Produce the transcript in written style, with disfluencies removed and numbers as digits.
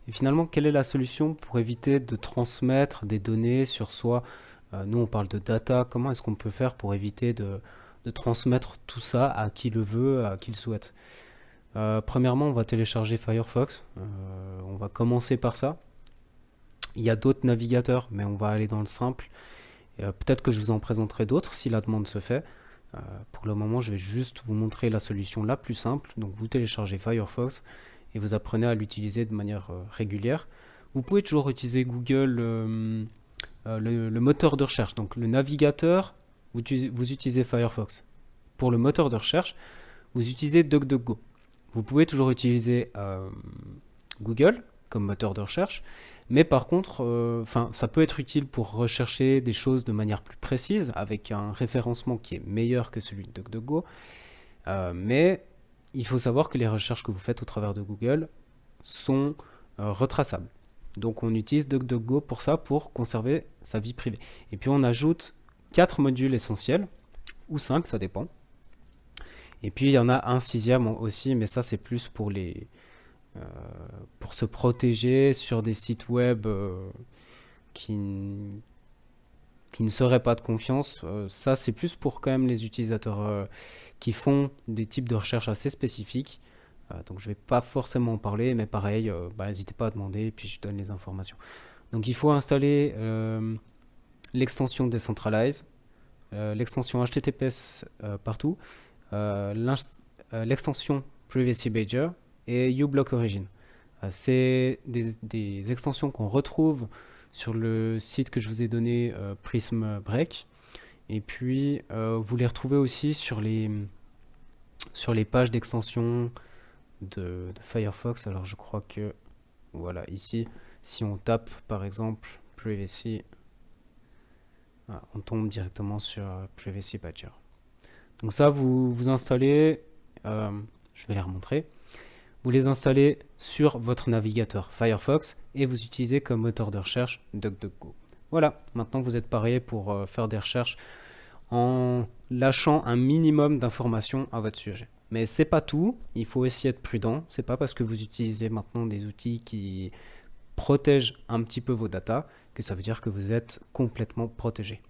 Et finalement, quelle est la solution pour éviter de transmettre des données sur soi? Nous, on parle de data. Comment est-ce qu'on peut faire pour éviter de transmettre tout ça à qui le veut, à qui le souhaite? Premièrement, on va télécharger Firefox. On va commencer par ça. Il y a d'autres navigateurs, mais on va aller dans le simple. Peut-être que je vous en présenterai d'autres si la demande se fait. Pour le moment, je vais juste vous montrer la solution la plus simple. Donc, vous téléchargez Firefox et vous apprenez à l'utiliser de manière régulière. Vous pouvez toujours utiliser Google, le moteur de recherche. Donc, le navigateur, vous utilisez Firefox. Pour le moteur de recherche, vous utilisez DuckDuckGo. Vous pouvez toujours utiliser Google comme moteur de recherche, mais par contre, ça peut être utile pour rechercher des choses de manière plus précise, avec un référencement qui est meilleur que celui de DuckDuckGo. Mais il faut savoir que les recherches que vous faites au travers de Google sont retraçables. Donc on utilise DuckDuckGo pour ça, pour conserver sa vie privée. Et puis on ajoute 4 modules essentiels, ou 5, ça dépend. Et puis il y en a un sixième aussi, mais ça c'est plus pour se protéger sur des sites web qui, qui ne seraient pas de confiance. Ça c'est plus pour quand même les utilisateurs qui font des types de recherche assez spécifiques. Donc je ne vais pas forcément en parler, mais pareil, n'hésitez pas à demander et puis je donne les informations. Donc il faut installer l'extension Decentralize, l'extension HTTPS partout, l'extension Privacy Badger et uBlock Origin. C'est des extensions qu'on retrouve sur le site que je vous ai donné, Prism Break. Et puis vous les retrouvez aussi sur les pages d'extension de Firefox. Alors je crois que voilà, ici, si on tape par exemple Privacy, on tombe directement sur Privacy Badger. Donc ça, vous installez, je vais les remontrer, vous les installez sur votre navigateur Firefox et vous utilisez comme moteur de recherche DuckDuckGo. Voilà, maintenant vous êtes paré pour faire des recherches en lâchant un minimum d'informations à votre sujet. Mais c'est pas tout, il faut aussi être prudent. C'est pas parce que vous utilisez maintenant des outils qui protègent un petit peu vos datas que ça veut dire que vous êtes complètement protégé.